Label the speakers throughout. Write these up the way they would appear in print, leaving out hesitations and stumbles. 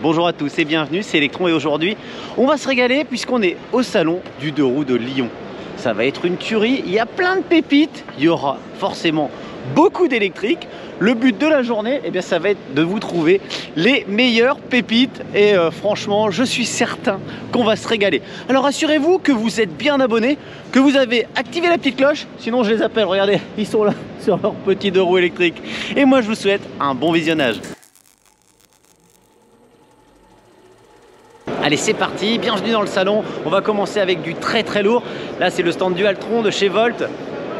Speaker 1: Bonjour à tous et bienvenue, c'est Electron et aujourd'hui on va se régaler puisqu'on est au salon du deux roues de Lyon. Ça va être une tuerie, il y a plein de pépites, il y aura forcément beaucoup d'électriques. Le but de la journée, eh bien, ça va être de vous trouver les meilleures pépites et franchement, je suis certain qu'on va se régaler. Alors assurez-vous que vous êtes bien abonnés, que vous avez activé la petite cloche, sinon je les appelle, regardez, ils sont là sur leur petit deux roues électriques. Et moi je vous souhaite un bon visionnage. Allez, c'est parti, bienvenue dans le salon. On va commencer avec du très très lourd. Là, c'est le stand Dualtron de chez Volt.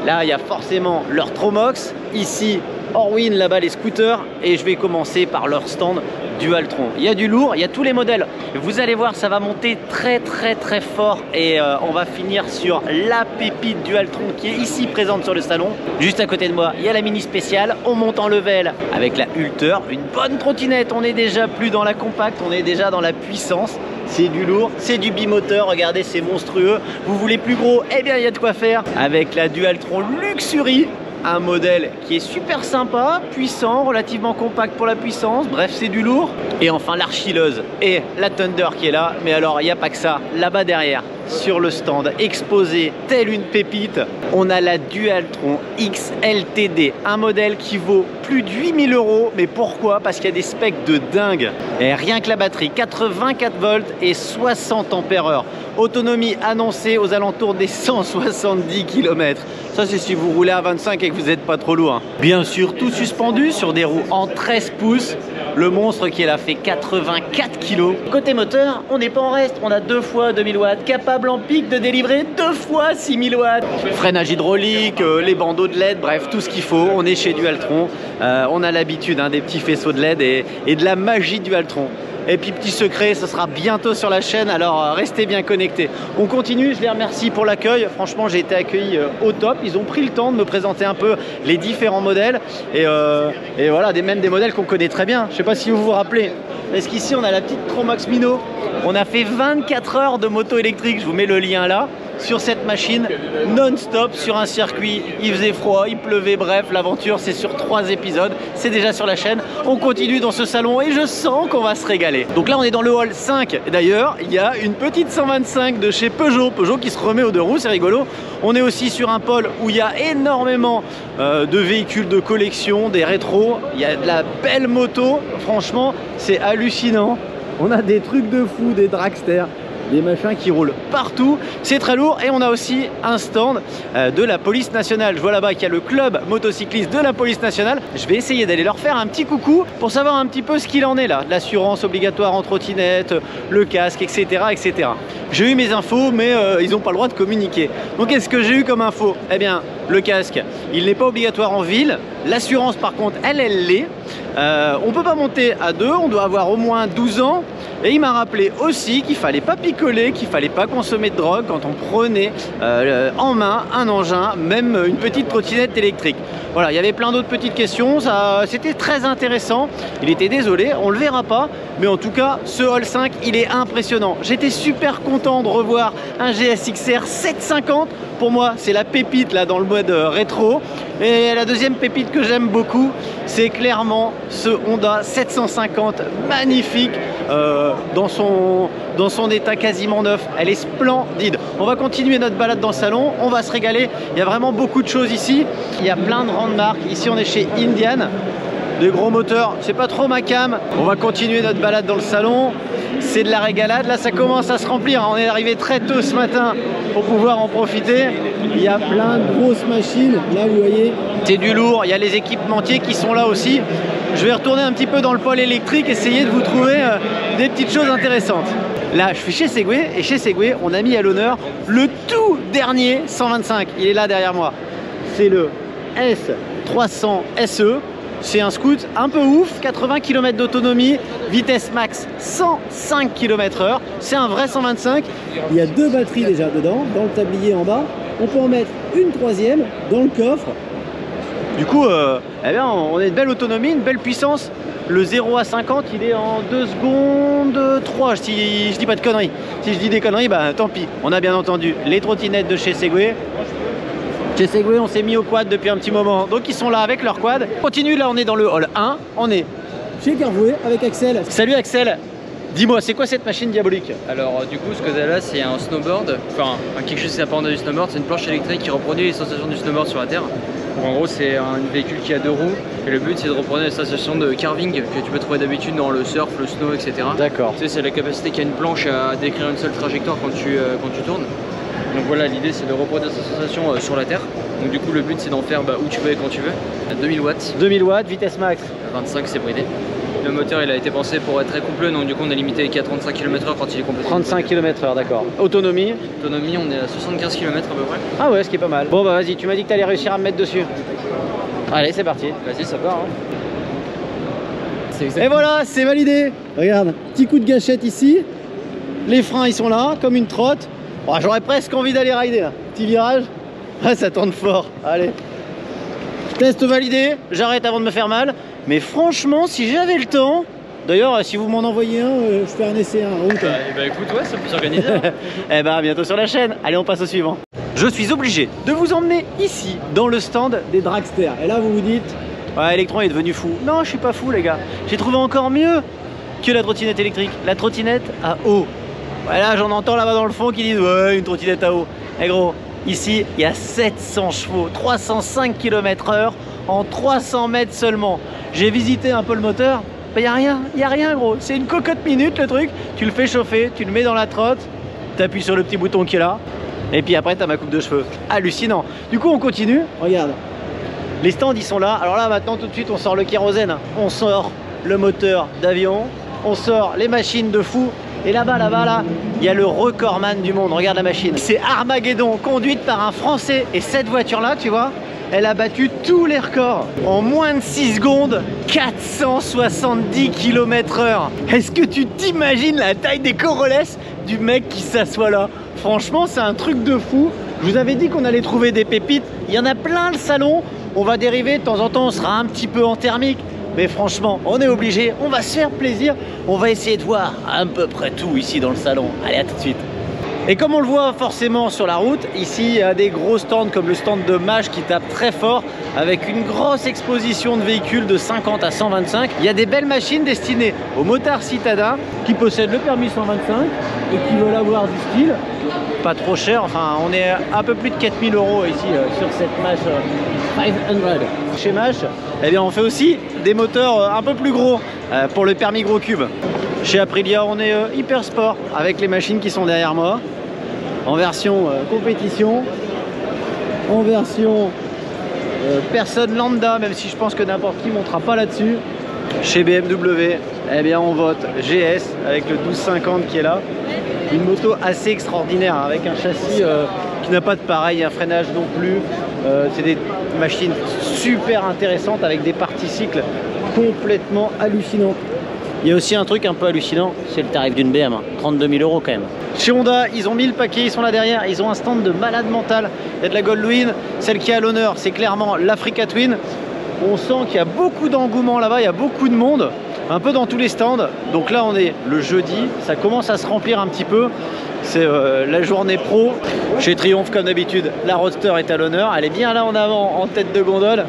Speaker 1: Là, il y a forcément leur Tromox. Ici, Orwin, là-bas, les scooters. Et je vais commencer par leur stand Dualtron. Il y a du lourd, il y a tous les modèles. Vous allez voir, ça va monter très très très fort. Et on va finir sur la pépite Dualtron qui est ici présente sur le salon. Juste à côté de moi, il y a la mini spéciale. On monte en level avec la Hulter. Une bonne trottinette. On n'est déjà plus dans la compacte, on est déjà dans la puissance. C'est du lourd, c'est du bimoteur, regardez, c'est monstrueux. Vous voulez plus gros? Eh bien, il y a de quoi faire. Avec la Dualtron Luxury, un modèle qui est super sympa, puissant, relativement compact pour la puissance. Bref, c'est du lourd. Et enfin, l'Archileuse et la Thunder qui est là. Mais alors, il n'y a pas que ça. Là-bas derrière, sur le stand, exposé telle une pépite, on a la Dualtron XLTD, un modèle qui vaut plus de 8000 €. Mais pourquoi? Parce qu'il y a des specs de dingue. Et rien que la batterie, 84 volts et 60 ampères-heure. Autonomie annoncée aux alentours des 170 km. Ça, c'est si vous roulez à 25 et que vous n'êtes pas trop lourd. Bien sûr, tout suspendu sur des roues en 13 pouces. Le monstre qui est là fait 84 kg. Côté moteur, on n'est pas en reste. On a 2 fois 2000 watts, capable en pic de délivrer 2 fois 6000 watts. Freinage hydraulique, les bandeaux de LED, bref, tout ce qu'il faut. On est chez Dualtron. On a l'habitude des petits faisceaux de LED et de la magie Dualtron. Et puis petit secret, ce sera bientôt sur la chaîne, alors restez bien connectés. On continue, je les remercie pour l'accueil. Franchement, j'ai été accueilli au top. Ils ont pris le temps de me présenter un peu les différents modèles. Et voilà, même des modèles qu'on connaît très bien. Je ne sais pas si vous vous rappelez. Parce qu'ici, on a la petite Tromox Mino. On a fait 24 heures de moto électrique. Je vous mets le lien là. Sur cette machine non-stop sur un circuit, il faisait froid, il pleuvait, bref, l'aventure c'est sur 3 épisodes, c'est déjà sur la chaîne. On continue dans ce salon et je sens qu'on va se régaler. Donc là on est dans le hall 5, d'ailleurs il y a une petite 125 de chez Peugeot qui se remet aux deux roues, c'est rigolo. On est aussi sur un pôle où il y a énormément de véhicules de collection, des rétros, il y a de la belle moto, franchement c'est hallucinant. On a des trucs de fou, des dragsters, des machins qui roulent partout, c'est très lourd. Et on a aussi un stand de la police nationale. Je vois là-bas qu'il y a le club motocycliste de la police nationale. Je vais essayer d'aller leur faire un petit coucou pour savoir un petit peu ce qu'il en est là. L'assurance obligatoire en trottinette, le casque, etc. etc. J'ai eu mes infos, mais ils n'ont pas le droit de communiquer. Donc qu'est-ce que j'ai eu comme info? Eh bien, le casque, il n'est pas obligatoire en ville. L'assurance, par contre, elle l'est. On peut pas monter à deux, on doit avoir au moins 12 ans. Et il m'a rappelé aussi qu'il fallait pas picoler, qu'il fallait pas consommer de drogue quand on prenait en main un engin, même une petite trottinette électrique. Voilà, il y avait plein d'autres petites questions, c'était très intéressant. Il était désolé, on le verra pas, mais en tout cas, ce Hall 5, il est impressionnant. J'étais super content de revoir un GSX-R 750. Pour moi, c'est la pépite là dans le mode rétro. Et la deuxième pépite que j'aime beaucoup, c'est clairement ce Honda 750 magnifique dans son état quasiment neuf. Elle est splendide. On va continuer notre balade dans le salon, on va se régaler. Il y a vraiment beaucoup de choses ici. Il y a plein de grandes marques. Ici, on est chez Indian. Des gros moteurs, c'est pas trop ma cam. On va continuer notre balade dans le salon. C'est de la régalade, là ça commence à se remplir. On est arrivé très tôt ce matin pour pouvoir en profiter. Il y a plein de grosses machines, là vous voyez. C'est du lourd, il y a les équipementiers qui sont là aussi. Je vais retourner un petit peu dans le pôle électrique, essayer de vous trouver des petites choses intéressantes. Là je suis chez Segway et chez Segway on a mis à l'honneur le tout dernier 125. Il est là derrière moi. C'est le S300 SE. C'est un scoot un peu ouf, 80 km d'autonomie, vitesse max 105 km/h. C'est un vrai 125. Il y a 2 batteries déjà dedans, dans le tablier en bas. On peut en mettre une troisième dans le coffre. Du coup, eh bien, on a une belle autonomie, une belle puissance. Le 0 à 50, il est en 2 secondes 3, si je dis pas de conneries. Si je dis des conneries, bah tant pis. On a bien entendu les trottinettes de chez Segway. Chez Segway, on s'est mis au quad depuis un petit moment. Donc ils sont là avec leur quad. On continue, là on est dans le hall 1. On est chez Carvouet avec Axel. Salut Axel. Dis-moi, c'est quoi cette machine diabolique?
Speaker 2: Alors du coup ce que tu as là c'est un snowboard, enfin quelque chose qui s'apparente à du snowboard, c'est une planche électrique qui reproduit les sensations du snowboard sur la terre. Donc, en gros c'est un véhicule qui a 2 roues et le but c'est de reproduire les sensations de carving que tu peux trouver d'habitude dans le surf, le snow, etc.
Speaker 1: D'accord.
Speaker 2: Tu sais, c'est la capacité qu'a une planche à décrire une seule trajectoire quand tu tournes. Donc voilà, l'idée c'est de reproduire ces sensations sur la terre. Donc du coup le but c'est d'en faire où tu veux et quand tu veux. À 2000 watts.
Speaker 1: 2000 watts, vitesse max.
Speaker 2: 25 c'est bridé. Le moteur il a été pensé pour être très complet, donc du coup on est limité qu'à 35 km/h quand il est complet.
Speaker 1: 35 km/h, d'accord. Autonomie?
Speaker 2: Autonomie on est à 75 km à peu près.
Speaker 1: Ah ouais, ce qui est pas mal. Bon bah vas-y, tu m'as dit que t'allais réussir à me mettre dessus. Allez, c'est parti.
Speaker 2: Vas-y, ça part. Hein.
Speaker 1: Et voilà, c'est validé. Regarde, petit coup de gâchette ici. Les freins ils sont là, comme une trotte. Oh, j'aurais presque envie d'aller rider là. Petit virage. Ah, ça tourne fort. Allez. Test validé. J'arrête avant de me faire mal. Mais franchement, si j'avais le temps, d'ailleurs, si vous m'en envoyez un, je fais un essai en route.
Speaker 2: Bah écoute, ouais, ça peut s'organiser. Hein.
Speaker 1: Eh bah, bientôt sur la chaîne. Allez, on passe au suivant. Je suis obligé de vous emmener ici, dans le stand des dragsters. Et là, vous vous dites, ouais, Electron est devenu fou. Non, je suis pas fou, les gars. J'ai trouvé encore mieux que la trottinette électrique. La trottinette à eau. Voilà, j'en entends là-bas dans le fond qui disent, ouais, une trottinette à eau. Eh gros, ici, il y a 700 chevaux, 305 km/h en 300 mètres seulement. J'ai visité un peu le moteur, il n'y a rien gros, c'est une cocotte minute le truc, tu le fais chauffer, tu le mets dans la trotte, tu appuies sur le petit bouton qui est là, et puis après tu as ma coupe de cheveux. Hallucinant. Du coup on continue, regarde, les stands ils sont là, alors là maintenant tout de suite on sort le kérosène, on sort le moteur d'avion, on sort les machines de fou, et là-bas, là, il y a le recordman du monde, regarde la machine. C'est Armageddon, conduite par un Français, et cette voiture-là, tu vois, elle a battu tous les records. En moins de 6 secondes, 470 km/h. Est-ce que tu t'imagines la taille des Corolles du mec qui s'assoit là? Franchement, c'est un truc de fou. Je vous avais dit qu'on allait trouver des pépites. Il y en a plein le salon. On va dériver, de temps en temps, on sera un petit peu en thermique. Mais franchement, on est obligé, on va se faire plaisir. On va essayer de voir à peu près tout ici dans le salon. Allez, à tout de suite. Et comme on le voit forcément sur la route, ici il y a des gros stands comme le stand de Mach qui tape très fort avec une grosse exposition de véhicules de 50 à 125. Il y a des belles machines destinées aux motards citadins qui possèdent le permis 125 et qui veulent avoir du style. Pas trop cher, enfin on est un peu plus de 4000 € ici sur cette Mach 500. Chez Mach, eh bien on fait aussi des moteurs un peu plus gros pour le permis gros cube. Chez Aprilia, on est hyper sport avec les machines qui sont derrière moi, en version compétition, en version personne lambda, même si je pense que n'importe qui ne montera pas là-dessus. Chez BMW, eh bien on vote GS avec le 1250 qui est là. Une moto assez extraordinaire avec un châssis qui n'a pas de pareil, un freinage non plus. C'est des machines super intéressantes avec des parties cycles complètement hallucinantes. Il y a aussi un truc un peu hallucinant, c'est le tarif d'une BM, 32 000 € quand même. Chez Honda, ils ont mis le paquet, ils sont là derrière, ils ont un stand de malade mental. Il y a de la Goldwing, celle qui est à l'honneur, c'est clairement l'Africa Twin. On sent qu'il y a beaucoup d'engouement là-bas, il y a beaucoup de monde, un peu dans tous les stands. Donc là, on est le jeudi, ça commence à se remplir un petit peu. C'est la journée pro. Chez Triumph, comme d'habitude, la Roadster est à l'honneur. Elle est bien là en avant, en tête de gondole.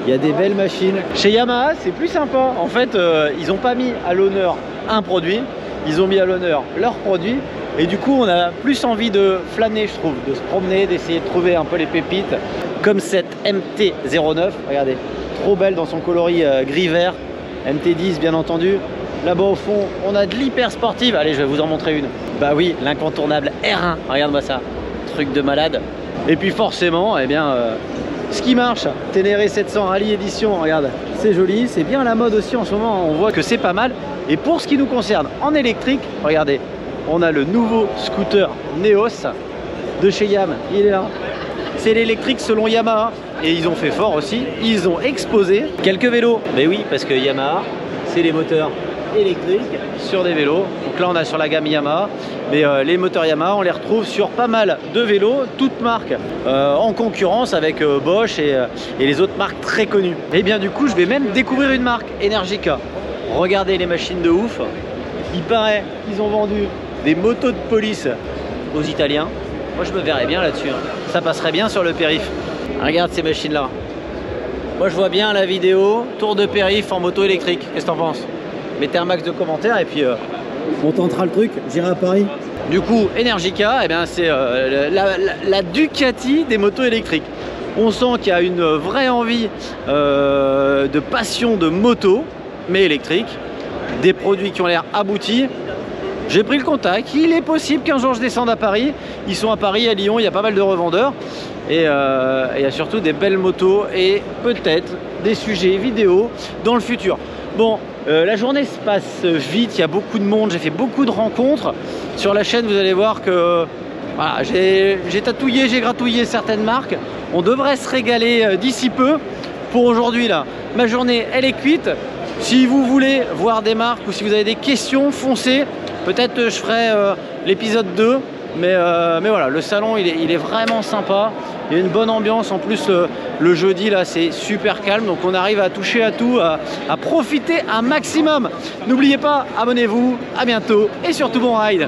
Speaker 1: Il y a des belles machines. Chez Yamaha, c'est plus sympa. En fait, ils n'ont pas mis à l'honneur un produit, ils ont mis à l'honneur leur produit. Et du coup, on a plus envie de flâner, je trouve, de se promener, d'essayer de trouver un peu les pépites. Comme cette MT-09, regardez, trop belle dans son coloris gris-vert. MT-10, bien entendu. Là-bas au fond, on a de l'hyper sportive. Allez, je vais vous en montrer une. Bah oui, l'incontournable R1. Regarde-moi ça, truc de malade. Et puis forcément, eh bien, ce qui marche, Ténéré 700 Rallye Edition. Regarde, c'est joli, c'est bien la mode aussi en ce moment. On voit que c'est pas mal. Et pour ce qui nous concerne, en électrique, regardez, on a le nouveau scooter Neos de chez Yam. Il est là. C'est l'électrique selon Yamaha. Et ils ont fait fort aussi. Ils ont exposé quelques vélos. Mais oui, parce que Yamaha, c'est les moteurs électriques sur des vélos. Donc là on a sur la gamme Yamaha, mais les moteurs Yamaha on les retrouve sur pas mal de vélos, toutes marques en concurrence avec Bosch et les autres marques très connues. Et bien du coup je vais même découvrir une marque, Energica. Regardez les machines de ouf. Il paraît qu'ils ont vendu des motos de police aux Italiens. Moi je me verrais bien là-dessus, hein. Ça passerait bien sur le périph'. Regarde ces machines là. Moi je vois bien la vidéo tour de périph' en moto électrique. Qu'est-ce que t'en penses? Mettez un max de commentaires et puis
Speaker 3: On tentera le truc, j'irai à Paris.
Speaker 1: Du coup, Energica, eh bien, c'est la Ducati des motos électriques. On sent qu'il y a une vraie envie de passion de moto, mais électrique. Des produits qui ont l'air aboutis. J'ai pris le contact. Il est possible qu'un jour je descende à Paris. Ils sont à Paris, à Lyon, il y a pas mal de revendeurs. Et il y a surtout des belles motos et peut-être des sujets vidéo dans le futur. Bon, la journée se passe vite, il y a beaucoup de monde, j'ai fait beaucoup de rencontres. Sur la chaîne, vous allez voir que voilà, j'ai tatouillé, j'ai gratouillé certaines marques. On devrait se régaler d'ici peu. Pour aujourd'hui, là, ma journée, elle est cuite. Si vous voulez voir des marques ou si vous avez des questions, foncez. Peut-être je ferai l'épisode 2. Mais voilà, le salon, il est vraiment sympa. Il y a une bonne ambiance. En plus, le jeudi, là, c'est super calme. Donc, on arrive à toucher à tout, à profiter un maximum. N'oubliez pas, abonnez-vous. À bientôt. Et surtout, bon ride.